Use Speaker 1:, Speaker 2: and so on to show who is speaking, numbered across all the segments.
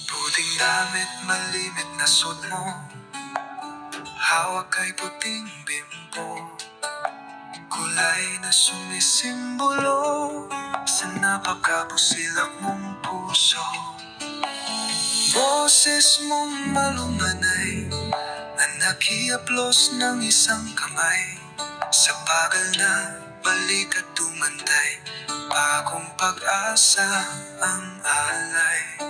Speaker 1: Puting damit, malimit na suot mo. Hawak ay puting bimbo. Kulay na sumisimbolo sa napakabusilak mong puso. Boses mong malumanay na nakiaplos ng isang kamay. Sa bagal na balik at tumantay, bagong pag-asa ang alay.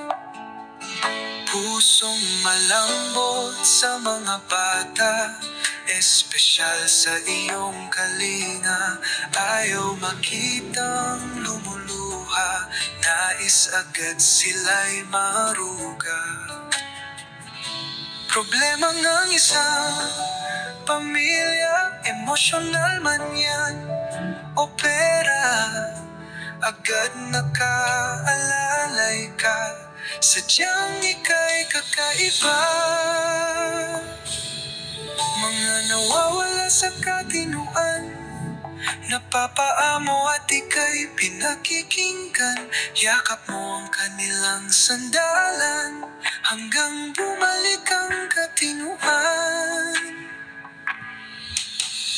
Speaker 1: Pusong malambot sa mga bata, espesyal sa iyong kalinga. Ayaw makitang lumuluha, nais agad sila'y maruga. Problema ng isang pamilya, emosyonal man yan o pera, agad nakaalalay ka. Sadyang ika'y kakaiba, mga nawawala sa katinuan, napapaamo at ika'y pinakikinggan. Yakap mo ang kanilang sandalan hanggang bumalik ang katinuan.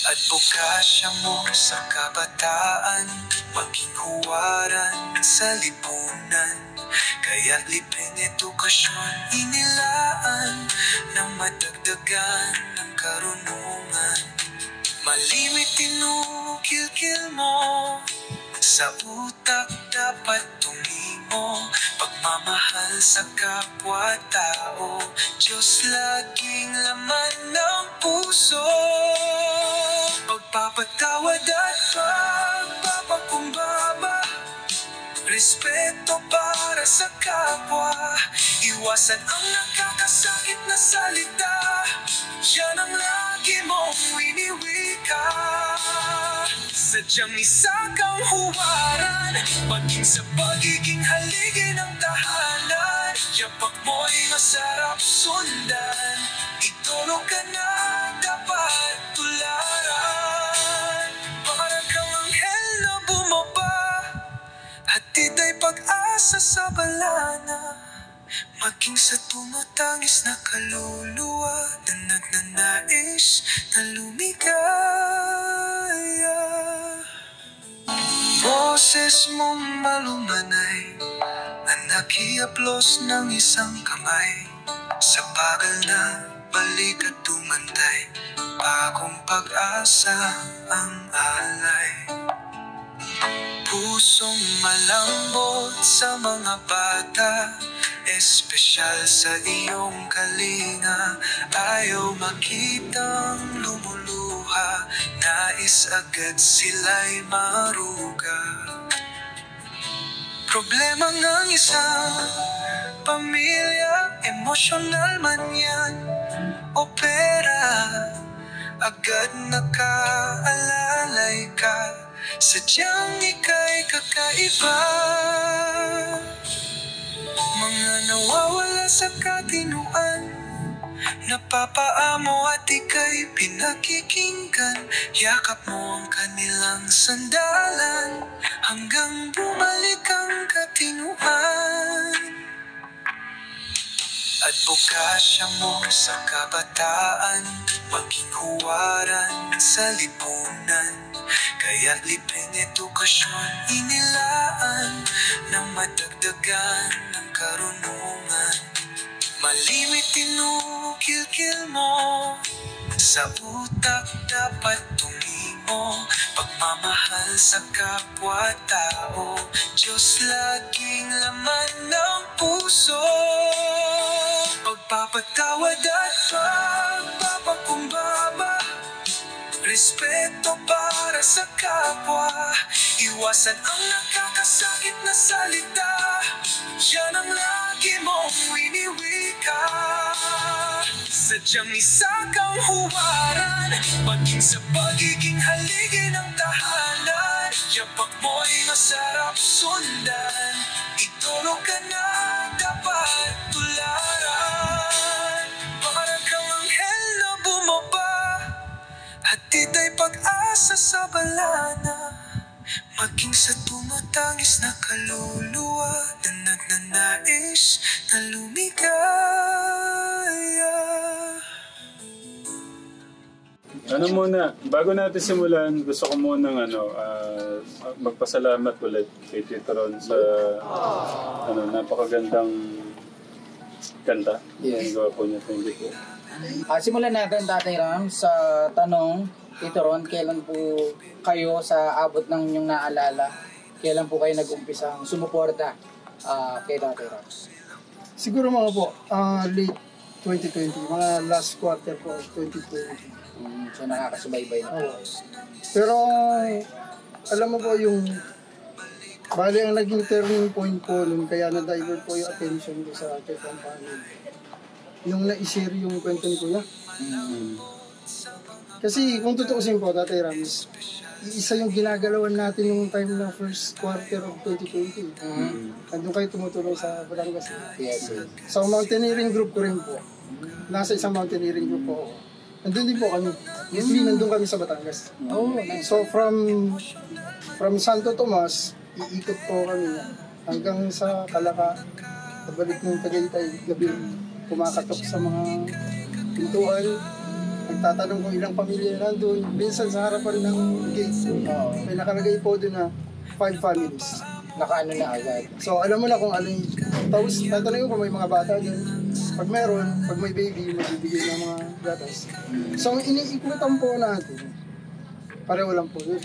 Speaker 1: Advokasya mo sa kabataan, maging huwaran sa lipunan. Kaya't libreng edukasyon inilaan nang madagdagan ng karunungan. Malimit tinukil-kil mo, sa utak dapat tumimo. Pagmamahal sa kapwa-tao, Diyos laging laman ng puso. Pagpapatawad at pagpapakumbaba, respeto para sa kapwa. Iwasan ang nakakasakit na salita, yan ang lagi mong winiwika. Sadyang isa kang huwaran, maging sa pagiging haligi ng tahanan. Yapak mo'y masarap sundan, itulog ka na dapat tularan. Para kang anghel na bumaba, hatid ay pag-asa sa balana. Maging sa tumutangis na kaluluwa na nagnanais na lumigaya. Boses mong malumanay na nakiaplos ng isang kamay. Sa bagal na balik at tumantay, bagong pag-asa ang alay. Pusong malambot sa mga bata, espesyal sa iyong kalinga. Ayaw makitang lumuluha, nais agad sila'y maruga. Problema ng isang pamilya, emosyonal man yan o pera, agad nakaalalay ka. Sadyang ika'y kakaiba, mga nawawala sa katinuan, napapaamo at ika'y pinakikinggan. Yakap mo ang kanilang sandalan hanggang bumalik ang katinuan. Advokasya mo sa kabataan, maging huwaran sa lipunan. Kaya't libreng edukasyon inilaan nang madagdagan ng karunungan. Malimit tinukil-kil mo, sa utak dapat tumimo. Pagmamahal sa kapwa-tao, Diyos laging laman ng puso. Pagpapatawad at pagpapakumbaba, respeto para sa kapwa. Iwasan ang nakakasakit na salita, yan ang lagi mong winiwika. Sadyang isa kang huwaran, maging sa pagiging haligi ng tahanan. Yapak mo'y masarap sundan, itulog ka na dapat tularan. nais na lumigaya.
Speaker 2: Ano muna, bago natin simulan, gusto ko munang magpasalamat ulit kay Tito Ron sa napakagandang kanta.
Speaker 3: Yes.
Speaker 2: Ang gawa po niya. Thank you po.
Speaker 3: Simulan natin, Tatay Ram, sa tanong, Tito Ron, kailan po kayo sa abot ng inyong naalala, kailan po kayo nag-umpisang sumuporta kay Tatay Ram?
Speaker 4: Siguro mga po, late 2020, mga last quarter po of 2020.
Speaker 3: So nakakasubaybay na po.
Speaker 4: Pero alam mo po yung bali ang naging turning point po nun, kaya na-divert po yung attention ko sa ating company. Yung na-share yung kwento ni Kuya. Kasi kung tutuusin po, Tatay Rams, isa yung ginagalawan natin yung time na first quarter of 2020. Nandun kayo tumutulong sa Batangas.
Speaker 3: Yes, sir.
Speaker 4: So mountaineering group ko rin po. Nasa isang mountaineering group po ako. Nandun din po kami. Usually nandun kami sa Batangas.
Speaker 3: Oh, nice.
Speaker 4: So from Santo Tomas, iikot po kami hanggang sa Calaca. Pabalik ng Tagaytay, gabi. Kumakatok sa mga pintuan. Nagtatanong kung ilang pamilya nandun. Minsan sa harapan ng gate, may nakalagay po doon na 5 families.
Speaker 3: Nakaano na agad.
Speaker 4: So alam mo na kung ano yung... Tapos tatanungin ko kung may mga bata dyan. Pag meron, pag may baby, magbibigay ng mga gatas. So ang iniikutan po natin, pareho lang po yun.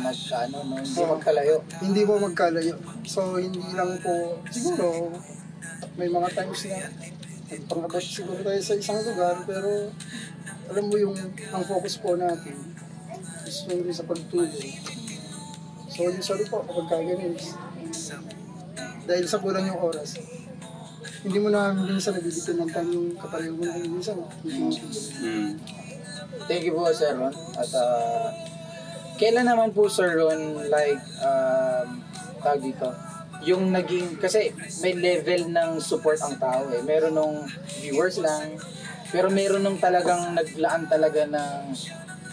Speaker 3: Hindi magkalayo.
Speaker 4: Hindi po magkalayo. So hindi lang po, siguro, may mga times na nagpangabot siguro tayo sa isang lugar, pero alam mo yung ang focus po natin is yung sa pagtulong. So usually po kapag kaganin, dahil sa kulang yung oras, hindi mo na minsan nabibigyan ng time yung kapareho mo na minsan.
Speaker 3: Thank you po, Sir Ron. At kailan naman po, Sir Ron, like, tawag dito, yung naging, kasi may level ng support ang tao eh. Meron nung viewers lang, pero meron nung talagang naglaan talaga ng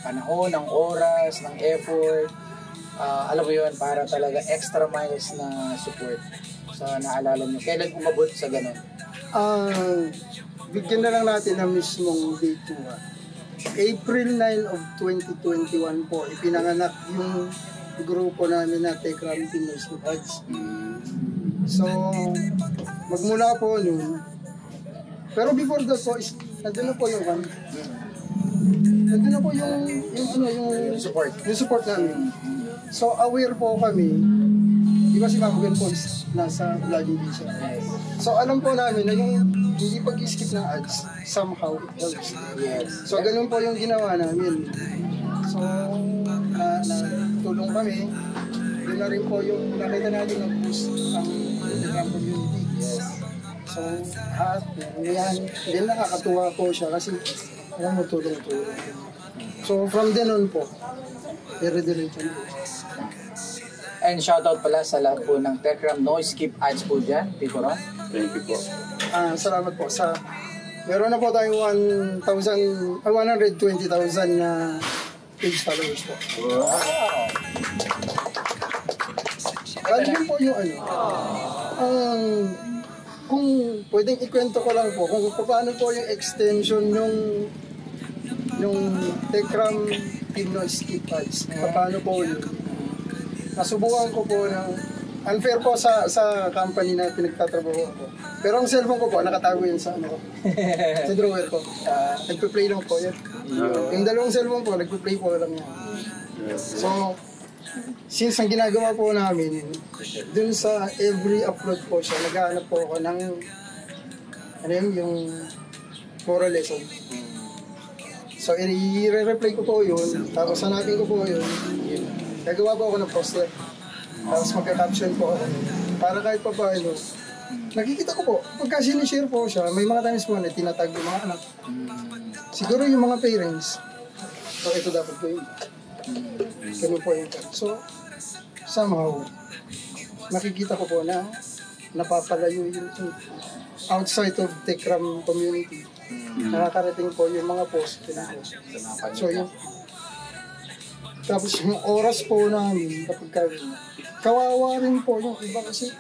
Speaker 3: panahon, ng oras, ng effort. Alam mo yun, para talaga extra miles na support sa naalala nyo. Kailan umabot sa ganun?
Speaker 4: Bigyan na lang natin ang mismong date mo. April 9 of 2021 po, ipinanganak yung grupo namin na Tekram Pinoy's Odds. So, magmula po nun, pero before that po, nandun na po yung nandun na po yung
Speaker 3: Support.
Speaker 4: Yung support namin. So, aware po kami, di ba si Ma'am Gwen po is nasa vlogging din siya. So, alam po namin na yung hindi pag-skip ng ads, somehow it helps.
Speaker 3: Yes.
Speaker 4: So, ganun po yung ginawa namin. So, tulong kami. Yun na rin po yung nakita natin nag-boost ang Telegram community. Yes. So, yan. Then nakakatuwa po siya kasi alam mo, tulong-tulong. So, from then on po, dire-diretso po.
Speaker 3: And shoutout pala sa lahat po ng Tekram No Skip Ads po dyan, Tito Ron.
Speaker 2: Thank you po.
Speaker 4: Salamat po sa... Meron na po tayong 120,000 na page followers po.
Speaker 3: Wow!
Speaker 4: Bali po yung kung pwedeng ikwento ko lang po kung paano po yung extension yung Tekram Team No Skip Ads. Paano po yun? Nasubukan ko po ng unfair po sa company na pinagtatrabaho ko. Pero ang cellphone ko po, nakatago yun sa sa drawer ko. Nagpe-play lang po yan. Yung dalawang cellphone po, nagpe-play po lang yan. So, since ang ginagawa po namin, dun sa every upload po siya, naghahanap po ako ng yung moral lesson. So, i-re-replay ko po yun, tapos hanapin ko po yun. Gagawa po ako ng poster. Tapos magka-caption po ako. Para kahit pa paano, nakikita ko po, pagka sinishare po siya, may mga times po na tinatag yung mga anak. Siguro yung mga parents, so ito dapat ko yun. Ganun po yun. So, somehow, nakikita ko po na napapalayo yung outside of Tekram community. Nakakarating po yung mga post. So, yun. Tapos yung oras po namin kapag kawawa rin po yung iba kasi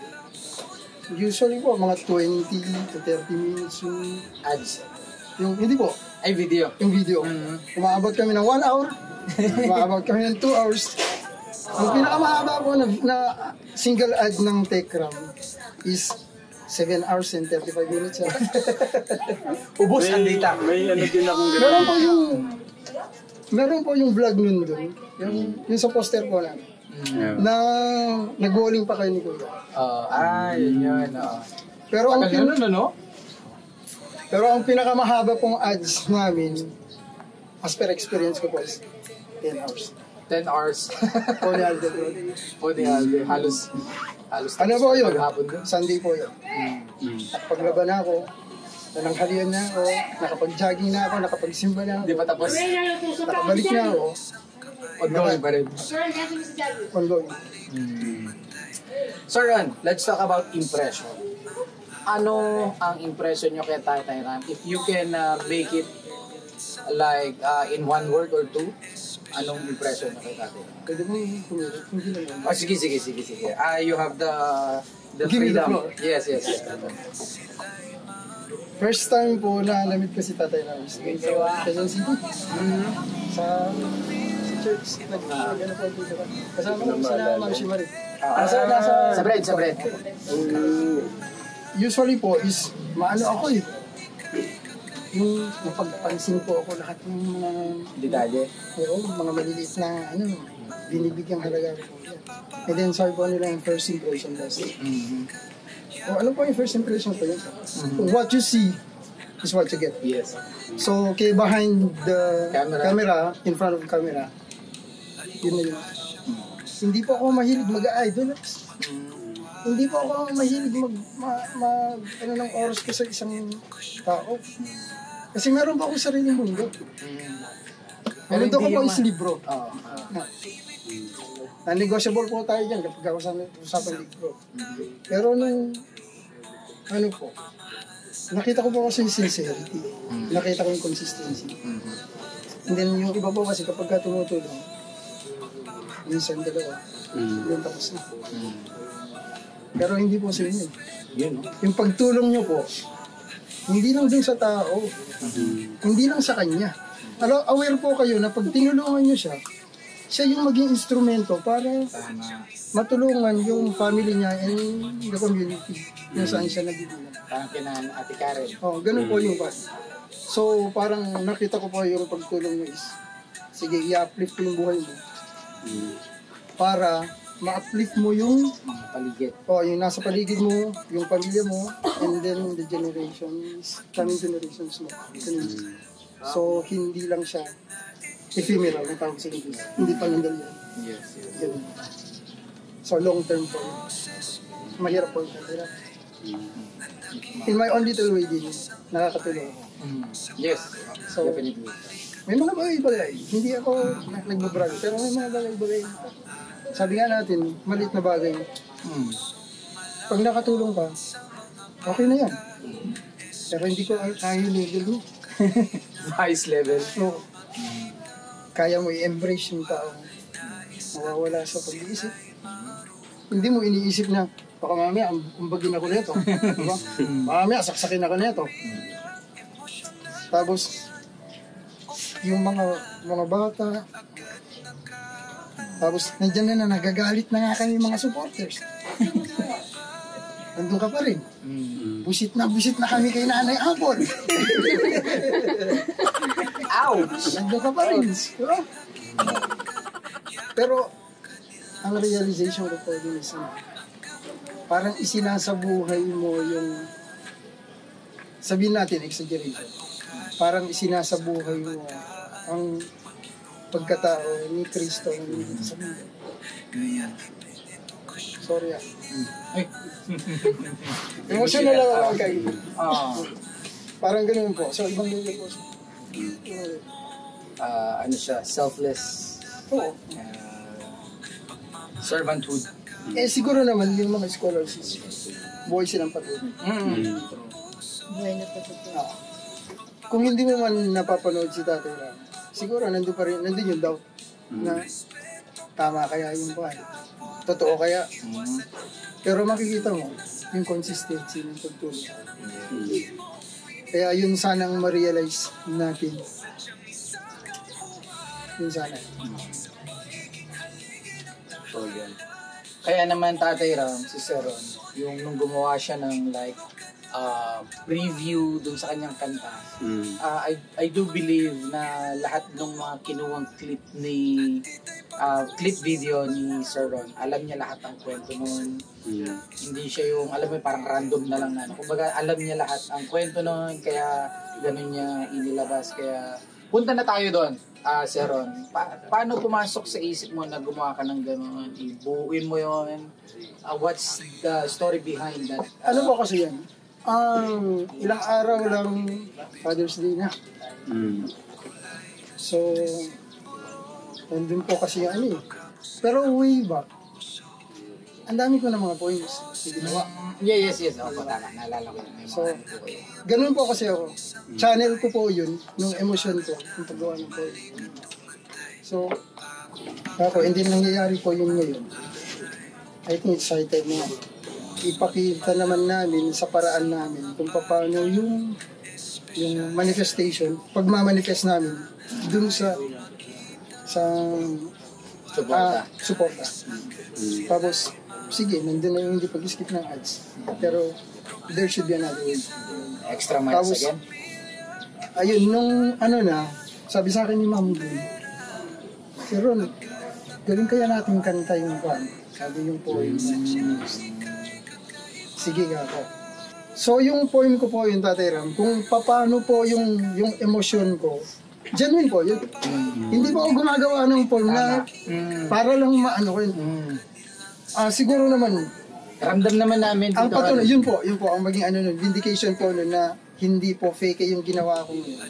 Speaker 4: Usually po, mga 20 to 30 minutes yung,
Speaker 3: Ads.
Speaker 4: hindi po,
Speaker 3: Ay, video.
Speaker 4: yung video. Umaabot kami ng 1 hour, umaabot kami ng 2 hours. Ang pinakamahaba po na single ad ng Techram is 7 hours and 35 minutes.
Speaker 3: Ubus ang data.
Speaker 2: May ano din akong
Speaker 4: Meron po yung vlog nun doon, yung sa poster po namin, na nag-walling pa kayo ni Kuya.
Speaker 3: Yun.
Speaker 4: Pero ang,
Speaker 3: Ganun, ano?
Speaker 4: pero ang pinakamahaba pong ads namin, as per experience ko po, is 10 hours.
Speaker 3: 10 hours.
Speaker 4: Po ni Alden.
Speaker 3: O di halos
Speaker 4: Ano po yun?
Speaker 3: maghapon doon.
Speaker 4: Sunday po yun. Nakapaglaban na ako, nananghalian na ako, nakapag-jogging na ako, nakapagsimba na ako,
Speaker 3: Hindi pa tapos.
Speaker 4: nakabalik na ako,
Speaker 3: Ongoing pa rin.
Speaker 4: ongoing.
Speaker 3: So Ron, let's talk about impression. Ano ang impression nyo kay Tatay Ram? If you can make it like in one word or two, anong impression nyo kay Tatay Ram?
Speaker 4: Pwede mo kumilit, hindi naman.
Speaker 3: Oh, sige. You have the
Speaker 4: Give me the
Speaker 3: freedom.
Speaker 4: floor.
Speaker 3: Yes.
Speaker 4: First time po na namit ko si Tatay Ramos sa Quezon City. Sa church. Nag-ano po dito ka. Kasama ko sila Ma'am Shimari.
Speaker 3: Sa bread.
Speaker 4: Usually po is maano ako eh. Yung mapagpansin po ako lahat ng mga
Speaker 3: Detalye.
Speaker 4: mga maliliit na binibigyang halaga ko. And then sabi po nila yung first impression last. Ano po yung first impression po yun? What you see is what you get.
Speaker 3: Yes.
Speaker 4: So, okay, behind the
Speaker 3: Camera.
Speaker 4: in front of the camera, yun na yun. Hindi po ako mahilig mag-idol. Hindi po ako mahilig ng oras ko sa isang tao. Kasi meron pa akong sariling mundo. Ang mundo ko po is libro. Non-negotiable po tayo dyan kapag ako sa usapan libro. Pero ano po, nakita ko po kasi yung sincerity. Nakita ko yung consistency. And then yung iba po kasi kapag ka tumutulong, minsan dalawa, yung tapos na. Pero hindi po sa inyo. Yung pagtulong nyo po, hindi lang din sa tao, hindi lang sa kanya. Aware po kayo na pag tinulungan nyo siya yung maging instrumento para matulungan yung family niya and the community kung saan siya nagbibilang.
Speaker 3: Parang kina Ate Karen.
Speaker 4: Ganun po yung pa. So, parang nakita ko po yung pagtulong nyo is, sige, i-uplift ko yung buhay mo. Para ma-uplift mo yung
Speaker 3: paligid.
Speaker 4: Yung nasa paligid mo, yung pamilya mo, and then the generations, coming generations mo. So, hindi lang siya ephemeral na tawag sa English. Hindi panandali yan.
Speaker 3: Yes.
Speaker 4: Ganun. So, long term po. Mahirap po. Mahirap. In my own little way din, nakakatulong ako.
Speaker 3: Yes,
Speaker 4: So,
Speaker 3: definitely.
Speaker 4: may mga bagay-bagay. Hindi ako nagbabrag, pero may mga bagay-bagay. Sabi nga natin, maliit na bagay. Pag nakatulong ka, okay na yan. Pero hindi ko kaya yung level mo.
Speaker 3: Vice level.
Speaker 4: So, kaya mo i-embrace yung tao. Mawawala sa pag-iisip. Hindi mo iniisip na, baka mamaya, umbagin ako nito. Diba? Mamaya, saksakin ako nito. Tapos, yung mga bata, tapos, nandiyan na nagagalit na nga kami mga supporters. Nandun ka pa rin. Busit na kami kay Nanay Apple.
Speaker 3: Ouch!
Speaker 4: Nandun ka pa rin. Diba? Pero, ang realization ko po din is, parang isinasabuhay mo yung, sabihin natin, exaggeration. Parang isinasabuhay mo ang pagkatao ni Kristo sa mundo. Sorry Emotional lang ako kayo. Parang ganun po. So, ibang level po.
Speaker 3: Ano siya, selfless.
Speaker 4: Oo.
Speaker 3: Servanthood.
Speaker 4: Siguro naman yung mga scholars is buhay silang patuloy.
Speaker 5: Buhay na patuloy.
Speaker 4: Kung hindi mo man napapanood si Tatay Ram, siguro nandun yung doubt na tama kaya yung buhay. Totoo kaya. Pero makikita mo, yung consistency ng pagtulong. Kaya yun sana ang ma-realize natin. Yun sana.
Speaker 3: So, yun. Kaya naman Tatay Ram, si Sir Ron, yung nung gumawa siya ng like preview dun sa kanyang kanta, I do believe na lahat ng mga kinuwang clip video ni Sir Ron, alam niya lahat ng kwento nun. Hindi siya yung, alam mo, parang random na lang na. Kumbaga, alam niya lahat ang kwento nun, kaya ganun niya inilabas. Kaya, punta na tayo doon, Sir Ron. Paano pumasok sa isip mo na gumawa ka ng ganun? Ibuuin mo yun? What's the story behind that?
Speaker 4: Ano po kasi yan? Ilang araw lang Father's Day na. So, nandun po kasi yung ano eh. Pero way back, ang dami ko na mga poems na ginawa.
Speaker 3: Yes. Opo, tama. Naalala ko yun.
Speaker 4: So, ganun po kasi ako. Channel ko po yun, nung emosyon ko, yung paggawa ng poem. So, ako, hindi nangyayari po yun ngayon. I think excited na ipakita naman namin sa paraan namin kung paano yung manifestation, pagmamanifest namin dun sa suporta. Tapos, sige, nandun na yung hindi pag-skip ng ads. Pero, there should be another way.
Speaker 3: Extra miles
Speaker 4: Tapos,
Speaker 3: again?
Speaker 4: Ayun, nung ano na, sabi sa akin ni Ma'am Dun, si Ron, galing kaya natin kanta yung pan. Sabi yung poem. Sige nga po. So, yung poem ko po yung Tatay Ram, kung paano po yung emosyon ko, genuine po yun. Hindi po ako gumagawa ng poem na para lang maano ko yun. Siguro naman,
Speaker 3: ramdam naman namin dito.
Speaker 4: ang patunay, yun po, ang maging ano nun, vindication po nun na hindi po fake yung ginawa ko yun.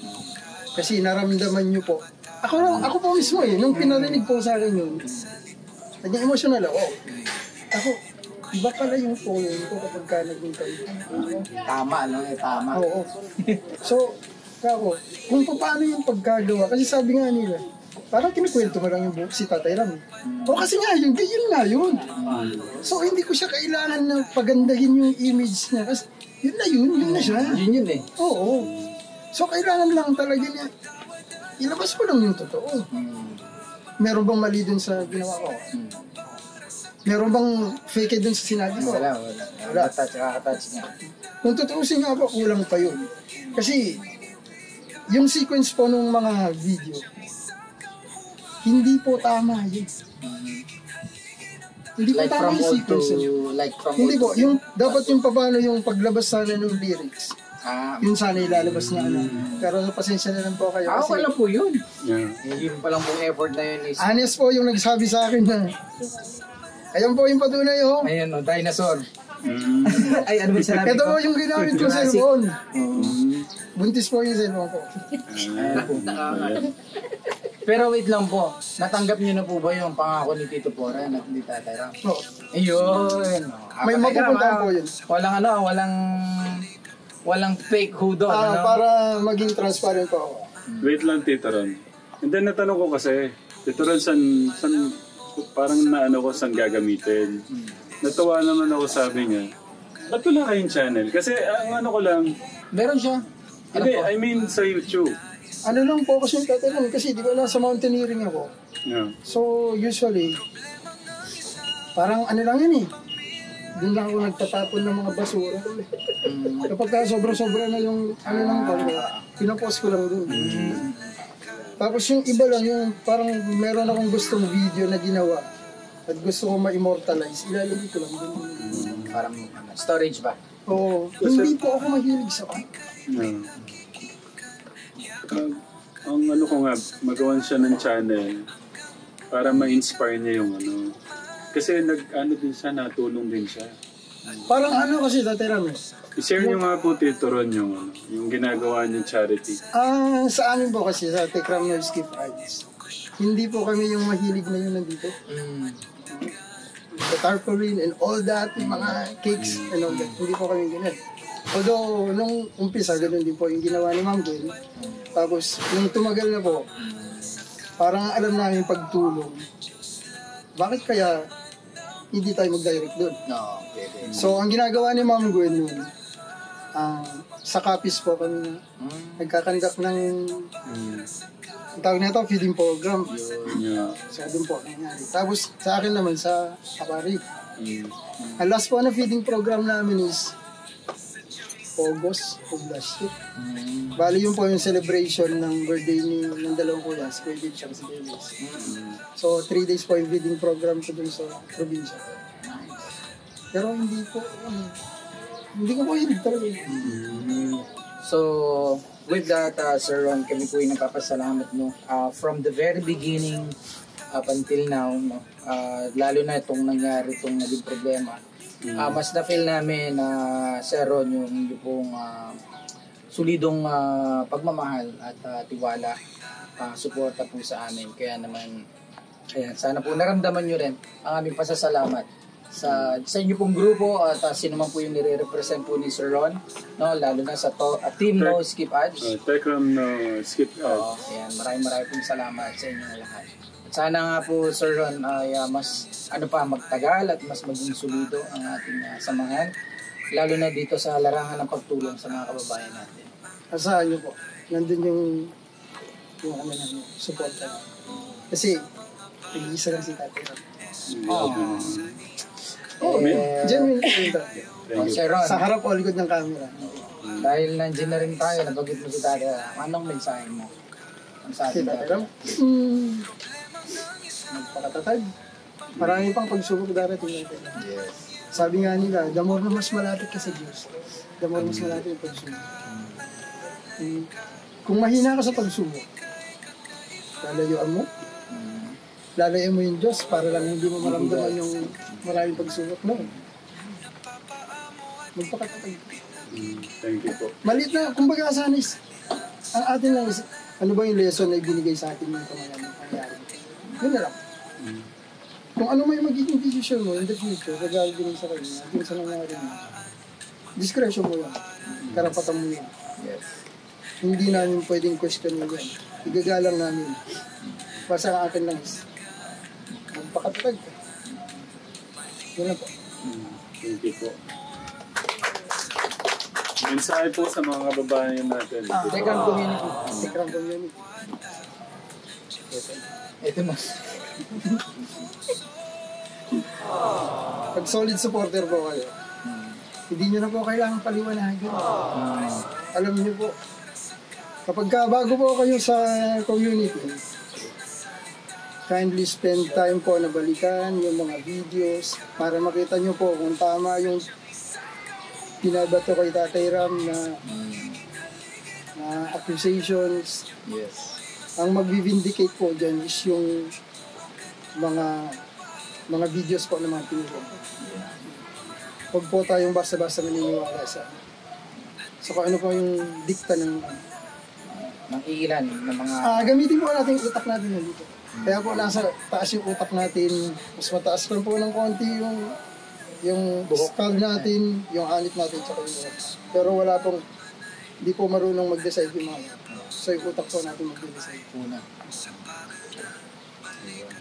Speaker 4: Kasi naramdaman nyo po. Ako po mismo nung pinarinig po sa akin yun, naging emotional ako. Iba pala yung poem ko kapag ka naging kayo.
Speaker 3: Tama, tama.
Speaker 4: Oo. So, kung paano yung pagkagawa, kasi sabi nga nila, parang kinikwento mo lang yung si Tatay Ram. O kasi nga, yun nga yun. So, hindi ko siya kailangan na pagandahin yung image niya. Kasi yun na siya.
Speaker 3: Yun eh.
Speaker 4: Oo. So, kailangan lang talaga niya, ilabas ko lang yung totoo. Meron bang mali dun sa ginawa ko? Meron bang fake dun sa sinabi ko?
Speaker 3: Wala. Kakatouch niya.
Speaker 4: Kung tutuusin nga po, kulang pa yun. Kasi, yung sequence po ng mga video, hindi po tama yun. Hindi po
Speaker 3: Like
Speaker 4: tama
Speaker 3: from
Speaker 4: yung
Speaker 3: old
Speaker 4: sequence. Hindi po, dapat yung paano yung paglabas sana ng lyrics. Yun sana ilalabas niya. Pero pasensya na lang po kayo.
Speaker 3: Ako lang po yun.
Speaker 2: Yeah.
Speaker 3: Yun pa lang pong effort na yun is...
Speaker 4: Honest po yung nagsabi sa akin na, ayan po yung patunay ho.
Speaker 3: Ayan dinosaur. Ay, ano ba yung sinabi ko?
Speaker 4: Ito po yung ginamit ko sa cellphone. Buntis po yung cellphone ko.
Speaker 3: Pero wait lang po, natanggap niyo na po ba yung pangako ni Tito Pora at ni Tatay Ram?
Speaker 4: Oo.
Speaker 3: Ayun.
Speaker 4: May mapupuntahan po yun.
Speaker 3: Walang fake hudo.
Speaker 4: Para maging transparent po ako.
Speaker 2: Wait lang, Tito Ron. And then natanong ko kasi, Tito Ron, san parang naano ko saan gagamitin. Natuwa naman ako, sabi niya, ba't wala kayong channel? Kasi ang ano ko lang,
Speaker 3: Meron siya.
Speaker 2: hindi, I mean sa YouTube.
Speaker 4: Ano lang po kasi yung tatanong, kasi di ba nasa mountaineering ako.
Speaker 2: Yeah.
Speaker 4: So usually, parang ano lang yun eh. Doon lang ako nagtatapon ng mga basura. Kapag ka sobra-sobra na yung ano lang po, pinapost ko lang doon. Tapos yung iba lang, yung parang meron akong gustong video na ginawa at gusto ko ma-immortalize, ilalagay ko lang doon.
Speaker 3: Parang storage ba?
Speaker 4: Oo, hindi po ako mahilig sa
Speaker 2: Yeah. Ang ano ko nga, magawan siya ng channel para ma-inspire niya yung ano. Kasi din siya, natulong din siya.
Speaker 4: Parang ano kasi Tatay Ram,
Speaker 2: I-share niyo nga po, Tito Ron, yung ginagawa niyong charity.
Speaker 4: sa amin po kasi sa Tekram No Skip Ads, hindi po kami yung mahilig na yun nandito. The tarpaulin and all that, yung mga cakes and all that, hindi po kami ganyan. Although, nung umpisa, ganun din po yung ginawa ni Ma'am Gwen. Tapos, nung tumagal na po, parang alam namin pagtulong. Bakit kaya hindi tayo mag-direct doon.
Speaker 3: No, pwede.
Speaker 4: So, ang ginagawa ni Ma'am Gwen nun, sa copies po kami nagkakandak ng ang tawag na ito, feeding program.
Speaker 2: Yeah.
Speaker 4: So, doon po nangyari. Tapos, sa akin naman, sa Apari. Ang last po na feeding program namin is August of last year. Bali yun po yung celebration ng birthday ng dalawang kuya, si Kuya Dave siya si Davis. So 3 days po yung feeding program ko dun sa probinsya. Pero hindi ko po hilig talaga.
Speaker 3: So, with that, Sir Ron, kami po yung nagpapasalamat, no? From the very beginning up until now, no? Lalo na itong nangyari, itong naging problema. Mas na-feel namin na Sir Ron yung pong solidong pagmamahal at tiwala, suporta po sa amin. Kaya naman, ayan, sana po naramdaman nyo rin ang aming pasasalamat sa inyo pong grupo at sino man po yung nire-represent po ni Sir Ron, no? Lalo na sa team No Skip Ads.
Speaker 2: Tekram No Skip Ads.
Speaker 3: Ayan, maraming pong salamat sa inyong lahat. At sana nga po, Sir Ron, ay mas magtagal at mas maging solido ang ating samahan. Lalo na dito sa larangan ng pagtulong sa mga kababayan natin.
Speaker 4: Asahan nyo po, nandun yung support na. Kasi, nag-iisa lang si Tatay Ron. Genuine po ito.
Speaker 3: Sir Ron,
Speaker 4: Sa harap o likod ng camera.
Speaker 3: dahil nandiyan na rin tayo, nabagit mo si Tatay, anong mensahe mo? Ang sa
Speaker 4: Si
Speaker 3: ating
Speaker 4: Tatay Ron, magpakatatag. Marami pang pagsubok darating natin.
Speaker 3: Yes.
Speaker 4: Sabi nga nila, the more na mas malapit ka sa Diyos, the more mas malapit yung pagsubok. Kung mahina ka sa pagsubok, lalayuan mo. Lalayan mo yung Diyos para lang hindi mo maramdaman yung maraming pagsubok. No. Magpakatatag.
Speaker 2: Thank you po.
Speaker 4: Maliit na, kumbaga sana is, ang atin lang is, ano ba yung lesson na ibinigay sa atin yung pangyayari? Yun na lang. Kung ano may magiging decision mo in the future, regarding sa kanya, dun sa nangyari mo, discretion mo yan. Karapatan mo yan.
Speaker 3: Yes.
Speaker 4: Hindi namin pwedeng question mo yan. Igagalang namin. Basta ang akin lang is, magpakatatag ka. Yun lang po.
Speaker 2: Thank you po. Mensahe po sa mga kababayan natin.
Speaker 3: Second community.
Speaker 4: Second community.
Speaker 3: Ito na.
Speaker 4: Pag solid supporter po kayo, hindi nyo na po kailangan paliwanagin. Alam nyo po, kapag bago po kayo sa community, kindly spend time po na balikan yung mga videos para makita nyo po kung tama yung pinabato kay Tatay Ram na accusations.
Speaker 3: Yes.
Speaker 4: Ang mag-vindicate po dyan is yung mga videos po na mga pinili. Huwag po tayong basta-basta maniniwala sa kung ano po yung dikta ng
Speaker 3: ilan ng mga...
Speaker 4: gamitin po natin yung utak natin dito. Kaya po nasa taas yung utak natin, mas mataas lang po ng konti yung skull natin, yung anit natin, tsaka yung buhok. Pero wala pong, hindi po marunong mag-decide yung mga. So yung utak po natin mag-decide.
Speaker 3: Una.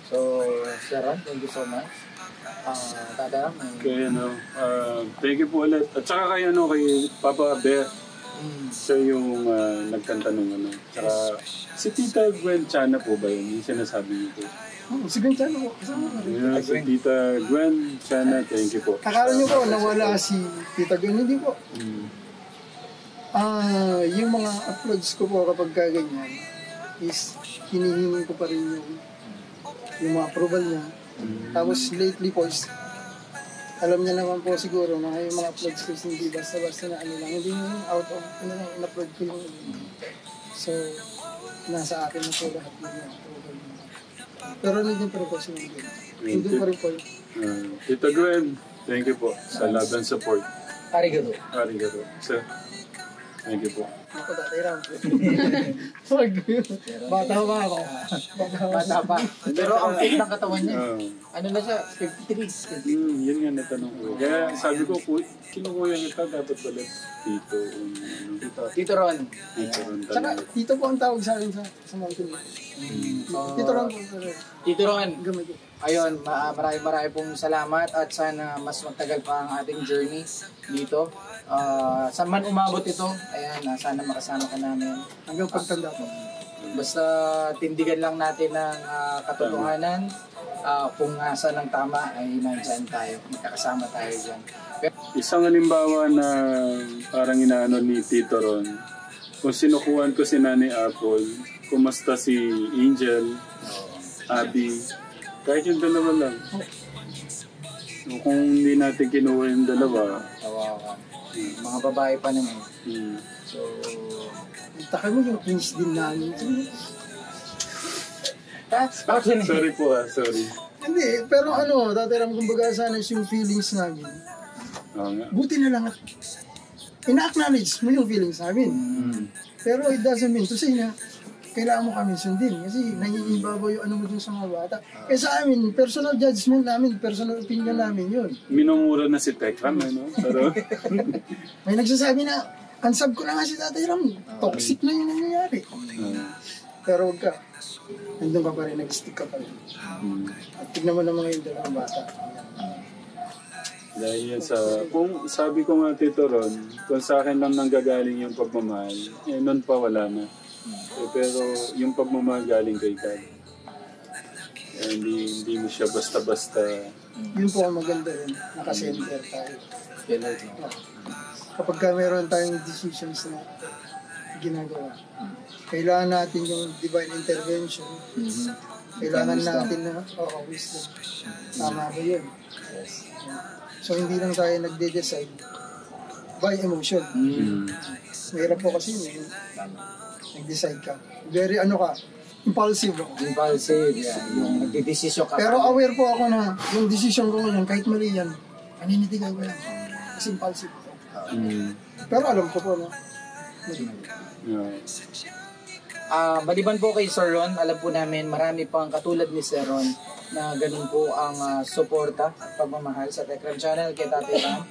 Speaker 3: So, Sir Ron, thank you so much. Tata,
Speaker 2: Kaya thank you po ulit. At saka kay Papa Bear. Siya yung nagkanta nung Tsaka si Tita Gwen Chana po ba yun? Yung sinasabi niyo po.
Speaker 4: Si Gwen Chana po. Kasama ka rin.
Speaker 2: Yeah, si Tita Gwen Chana, thank you po.
Speaker 4: Akala niyo po nawala si Tita Gwen. Hindi po. Yung mga uploads ko po kapag kaganyan is hinihingi ko pa rin yung mga approval niya. Tapos lately po is alam niya naman po siguro na yung mga uploads ko hindi basta-basta na lang. Hindi yung out of in-upload ko yung so nasa akin na po lahat ng mga approval niya. Pero hindi pa rin po siya hindi pa rin po.
Speaker 2: Tita Gwen, thank you po sa love and support.
Speaker 3: Arigato.
Speaker 2: Arigato. Sir, thank you po.
Speaker 4: Ako Tatay Ram. Bata pa ako.
Speaker 3: Bata pa. Pero ang fit ng katawan niya. Ano na siya? 53.
Speaker 2: Yun nga natanong ko. Kaya sabi ko, kinukuya kita, dapat pala Tito.
Speaker 3: Tito Ron.
Speaker 2: Tito Ron
Speaker 4: Tsaka
Speaker 2: talaga.
Speaker 4: Tito po ang tawag sa akin sa Mountain View. Tito Ram po.
Speaker 3: Tito Ron.
Speaker 4: Gamay ko.
Speaker 3: ayun, marami pong salamat at sana mas magtagal pa ang ating journey dito. Saan man umabot ito, ayan, sana makasama ka namin.
Speaker 4: Hanggang pagtanda po.
Speaker 3: Basta tindigan lang natin ng katotohanan. Kung nasa ng tama ay nandyan tayo. Magkakasama tayo dyan.
Speaker 2: Isang halimbawa na parang inaano ni Tito Ron, kung sinukuhan ko si Nanay Apple, kumusta si Angel, Abby, kahit yung dalawa lang. Kung hindi natin kinuha yung dalawa,
Speaker 3: Kawawa. Mga babae pa naman. So,
Speaker 4: Taka mo yung pins din namin.
Speaker 2: sorry po sorry.
Speaker 4: Hindi, pero ano, tatiram kumbaga sana yung feelings namin.
Speaker 2: Oo nga.
Speaker 4: Buti na lang at ina-acknowledge mo yung feelings namin. Pero it doesn't mean to say na kailangan mo kami sundin kasi naiibabaw yung ano mo dun sa mga bata. Eh sa amin, personal judgment namin, personal opinion namin yun.
Speaker 2: Minumura na si Tekram, ano? Pero,
Speaker 4: May nagsasabi na, ansab ko na nga si Tatay Ram, toxic na yung nangyayari. Pero wag ka, nandun ka pa rin, nag-stick ka pa rin. At tignan mo naman yung dalawang bata.
Speaker 2: dahil yan kung sabi ko nga Tito Ron, kung sa akin lang nanggagaling yung pagmamahal, eh nun pa wala na. Pero yung pagmamahal galing kay God. Hindi mo siya basta-basta.
Speaker 4: Yun po ang maganda rin, nakasenter tayo.
Speaker 3: Lord.
Speaker 4: Kapag meron tayong decisions na ginagawa, kailangan natin yung divine intervention. Kailangan natin na, wisdom. Tama ba yun? So hindi lang tayo nagde-decide by emotion. Mahirap po kasi yun. Nag-decide ka. Very impulsive ako.
Speaker 3: Impulsive, yan. Yung nagdidesisyon ka.
Speaker 4: Pero aware po ako na yung decision ko ngayon, kahit mali yan, paninitigaw ko yan. Kasi impulsive ako. Pero alam ko po na
Speaker 3: maliban po kay Sir Ron, alam po namin marami pang katulad ni Sir Ron na ganun po ang suporta at pagmamahal sa Tekram Channel kay Tatay Ram.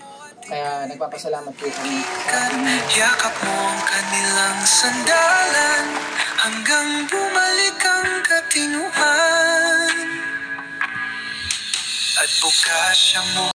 Speaker 3: Kaya nagpapasalamat po kami.
Speaker 1: Yakap mo ang kanilang sandalan hanggang bumalik ang katinuhan at bukas siya mo.